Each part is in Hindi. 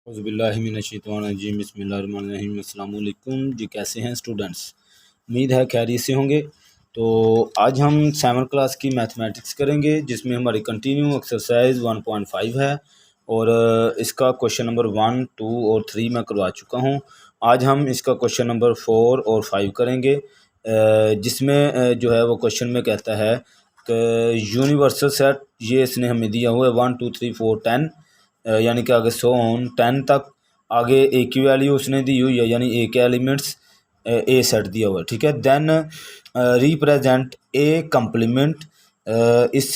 औज़ुबिल्लाहिमिनश्शैतानिर्रजीम बिस्मिल्लाहिर्रहमानिर्रहीम। अस्सलाम वालेकुम जी, कैसे हैं स्टूडेंट्स? उम्मीद है खैरियत से होंगे। तो आज हम 7th क्लास की मैथमेटिक्स करेंगे जिसमें हमारी कंटिन्यू एक्सरसाइज 1.5 है और इसका क्वेश्चन नंबर 1, 2 और 3 मैं करवा चुका हूँ। आज हम इसका क्वेश्चन नंबर 4 और 5 करेंगे जिसमें जो है वो क्वेश्चन में कहता है कि यूनिवर्सल सेट ये इसने हमें दिया हुआ है 1 2 3 4 10 यानी कि आगे 10 तक आगे ए की वैल्यू उसने दी हुई है यानी ए के एलिमेंट्स ए सेट दिया हुआ है, ठीक है। देन रिप्रेजेंट ए कम्प्लीमेंट, इस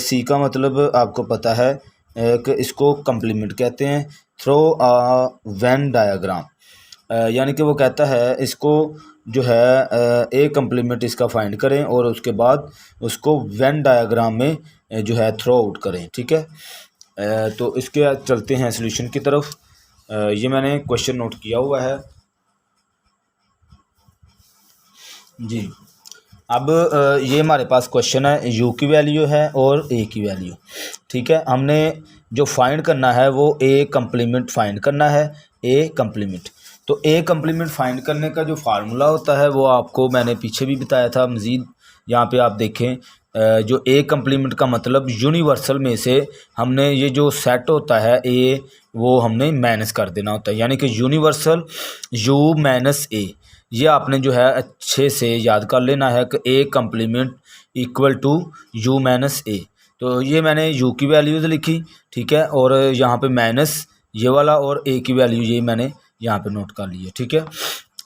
सी का मतलब आपको पता है कि इसको कम्प्लीमेंट कहते हैं। थ्रो अ वेन डायग्राम, यानी कि वो कहता है इसको जो है ए कम्प्लीमेंट इसका फाइंड करें और उसके बाद उसको वेन डायग्राम में जो है थ्रो आउट करें, ठीक है। तो इसके चलते हैं सॉल्यूशन की तरफ। ये मैंने क्वेश्चन नोट किया हुआ है जी। अब ये हमारे पास क्वेश्चन है, यू की वैल्यू है और ए की वैल्यू, ठीक है। हमने जो फाइंड करना है वो ए कम्प्लीमेंट फाइंड करना है, ए कम्प्लीमेंट। तो ए कम्प्लीमेंट फाइंड करने का जो फार्मूला होता है वो आपको मैंने पीछे भी बताया था। मज़ीद यहाँ पे आप देखें, जो ए कम्प्लीमेंट का मतलब यूनिवर्सल में से हमने ये जो सेट होता है ए वो हमने माइनस कर देना होता है, यानी कि यूनिवर्सल यू माइनस ए। ये आपने जो है अच्छे से याद कर लेना है कि A complement equal to U minus A. तो ये मैंने यू की वैल्यूज़ लिखी, ठीक है, और यहाँ पे माइनस ये वाला और ए की वैल्यू ये मैंने यहाँ पे नोट कर ली है, ठीक है।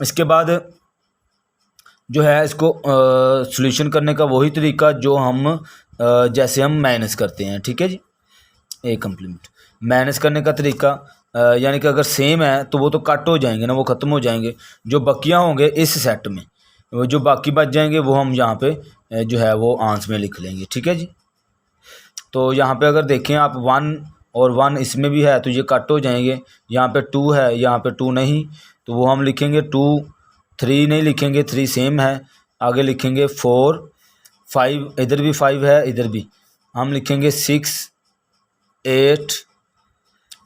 इसके बाद जो है इसको सॉल्यूशन करने का वही तरीका जो हम जैसे हम माइनस करते हैं, ठीक है जी। ए कम्प्लीमेंट माइनस करने का तरीका यानी कि अगर सेम है तो वो तो कट हो जाएंगे ना, वो ख़त्म हो जाएंगे। जो बकियाँ होंगे इस सेट में, वो जो बाकी बच जाएंगे वो हम यहाँ पे जो है वो आंस में लिख लेंगे, ठीक है जी। तो यहाँ पे अगर देखें आप 1 और 1 इसमें भी है तो ये कट हो जाएंगे। यहाँ पे 2 है, यहाँ पे 2 नहीं, तो वो हम लिखेंगे 2। 3 नहीं लिखेंगे, 3 सेम है। आगे लिखेंगे 4 5, इधर भी 5 है, इधर भी हम लिखेंगे 6 8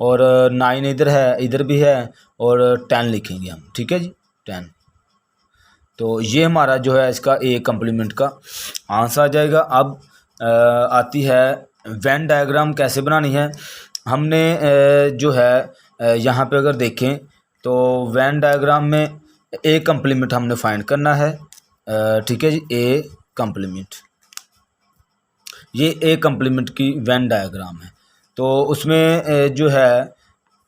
और 9 इधर है, इधर भी है, और 10 लिखेंगे हम, ठीक है जी, 10। तो ये हमारा जो है इसका ए कम्प्लीमेंट का आंसर आ जाएगा। अब आती है वेन डायग्राम कैसे बनानी है। हमने जो है यहाँ पे अगर देखें तो वेन डायग्राम में ए कम्प्लीमेंट हमने फाइंड करना है, ठीक है जी। ए कम्प्लीमेंट, ये ए कम्प्लीमेंट की वेन डायग्राम है। तो उसमें जो है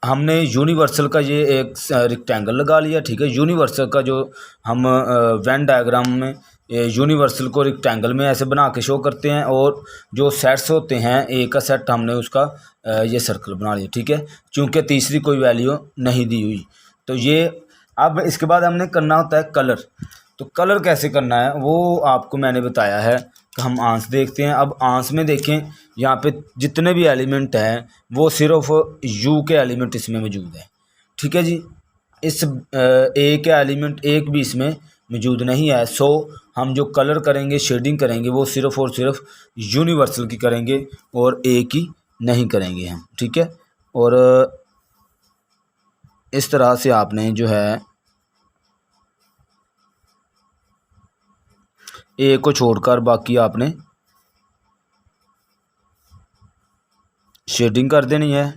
हमने यूनिवर्सल का ये एक रेक्टेंगल लगा लिया, ठीक है। यूनिवर्सल का जो हम वेन डायग्राम में यूनिवर्सल को रेक्टेंगल में ऐसे बना के शो करते हैं, और जो सेट्स होते हैं ए का सेट हमने उसका ये सर्कल बना लिया, ठीक है, क्योंकि तीसरी कोई वैल्यू नहीं दी हुई। तो ये अब इसके बाद हमने करना होता है कलर। तो कलर कैसे करना है वो आपको मैंने बताया है कि हम आंस देखते हैं। अब आंस में देखें, यहाँ पे जितने भी एलिमेंट हैं वो सिर्फ यू के एलिमेंट इसमें मौजूद है, ठीक है जी। इस ए के एलिमेंट एक भी इसमें मौजूद नहीं है। सो हम जो कलर करेंगे, शेडिंग करेंगे, वो सिर्फ और सिर्फ यूनिवर्सल की करेंगे और ए की नहीं करेंगे हम, ठीक है। और इस तरह से आपने जो है ए को छोड़कर बाकी आपने शेडिंग कर देनी है।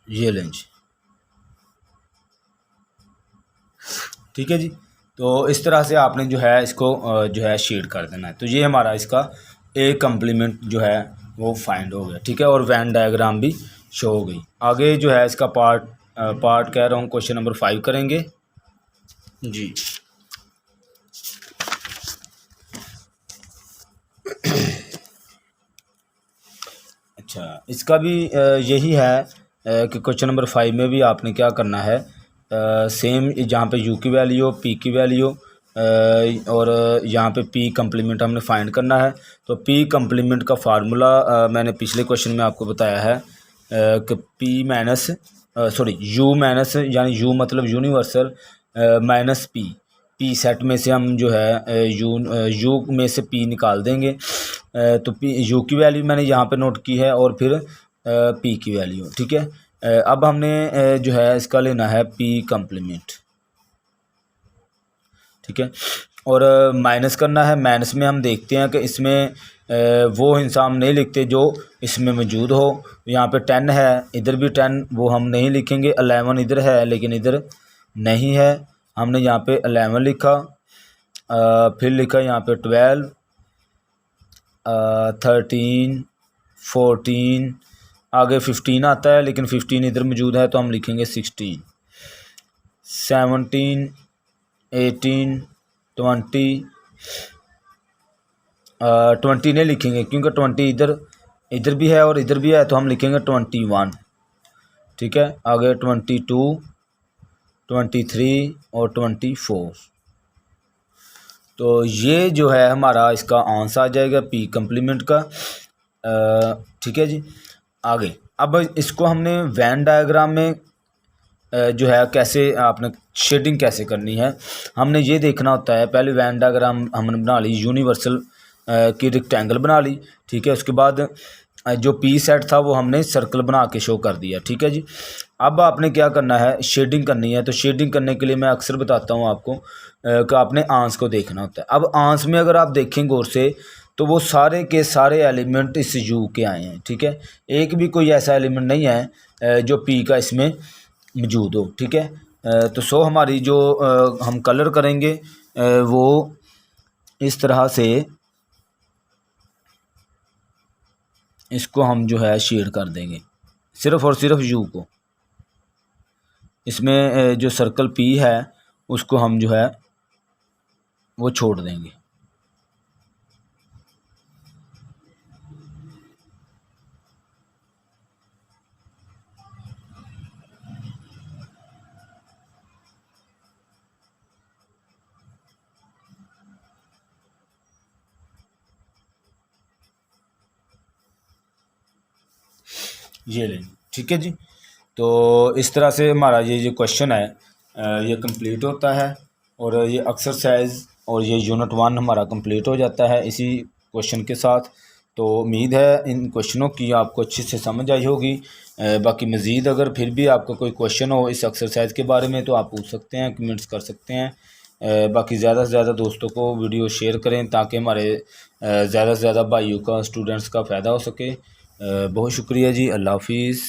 ये लें जी, ठीक है जी। तो इस तरह से आपने जो है इसको जो है शेड कर देना है। तो ये हमारा इसका ए कम्प्लीमेंट जो है वो फाइंड हो गया, ठीक है, और वेन डायग्राम भी शो हो गई। आगे जो है इसका पार्ट कह रहा हूँ क्वेश्चन नंबर 5 करेंगे जी। अच्छा, इसका भी यही है कि क्वेश्चन नंबर 5 में भी आपने क्या करना है, सेम जहाँ पे यू की वैल्यू, पी की वैल्यू और यहाँ पे पी कम्प्लीमेंट हमने फाइंड करना है। तो पी कम्प्लीमेंट का फार्मूला मैंने पिछले क्वेश्चन में आपको बताया है कि P minus sorry you minus, यानी यू मतलब यूनिवर्सल, माइनस पी सेट में से हम जो है यू में से पी निकाल देंगे। तो पी यू की वैल्यू मैंने यहाँ पे नोट की है और फिर पी की वैल्यू, ठीक है। अब हमने जो है इसका लेना है पी कम्प्लीमेंट, ठीक है। और माइनस करना है। माइनस में हम देखते हैं कि इसमें वो हिस्सा हम नहीं लिखते जो इसमें मौजूद हो। यहाँ पे 10 है, इधर भी 10, वो हम नहीं लिखेंगे। 11 इधर है लेकिन इधर नहीं है, हमने यहाँ पे 11 लिखा। फिर लिखा यहाँ पे 12, 13, 14, आगे 15 आता है लेकिन 15 इधर मौजूद है तो हम लिखेंगे 16, 17, 18, 20, 20 नहीं लिखेंगे क्योंकि 20 इधर भी है और इधर भी है, तो हम लिखेंगे 21, ठीक है। आगे 22, 23 और 24। तो ये जो है हमारा इसका आंसर आ जाएगा पी कम्प्लीमेंट का, ठीक है जी। आगे अब इसको हमने वैन डायग्राम में जो है कैसे आपने शेडिंग कैसे करनी है, हमने ये देखना होता है। पहले वैन डायग्राम हमने बना ली, यूनिवर्सल की रेक्टेंगल बना ली, ठीक है। उसके बाद जो पी सेट था वो हमने सर्कल बना के शो कर दिया, ठीक है जी। अब आपने क्या करना है, शेडिंग करनी है। तो शेडिंग करने के लिए मैं अक्सर बताता हूँ आपको कि आपने आंस को देखना होता है। अब आंस में अगर आप देखें गौर से तो वो सारे के सारे एलिमेंट इस यू के आए हैं, ठीक है। एक भी कोई ऐसा एलिमेंट नहीं है जो पी का इसमें मौजूद हो, ठीक है। तो सो हमारी जो हम कलर करेंगे वो इस तरह से इसको हम जो है शेड कर देंगे, सिर्फ़ और सिर्फ यू को। इसमें जो सर्कल पी है उसको हम जो है वो छोड़ देंगे। ये लें, ठीक है जी। तो इस तरह से हमारा ये जो क्वेश्चन है ये कंप्लीट होता है और ये एक्सरसाइज और ये यूनिट 1 हमारा कंप्लीट हो जाता है इसी क्वेश्चन के साथ। तो उम्मीद है इन क्वेश्चनों की आपको अच्छे से समझ आई होगी। बाकी मज़ीद अगर फिर भी आपका कोई क्वेश्चन हो इस एक्सरसाइज के बारे में तो आप पूछ सकते हैं, कमेंट्स कर सकते हैं। बाकी ज़्यादा से ज़्यादा दोस्तों को वीडियो शेयर करें ताकि हमारे ज़्यादा से ज़्यादा भाइयों का, स्टूडेंट्स का फ़ायदा हो सके। बहुत शुक्रिया जी, अल्लाह हाफिज़।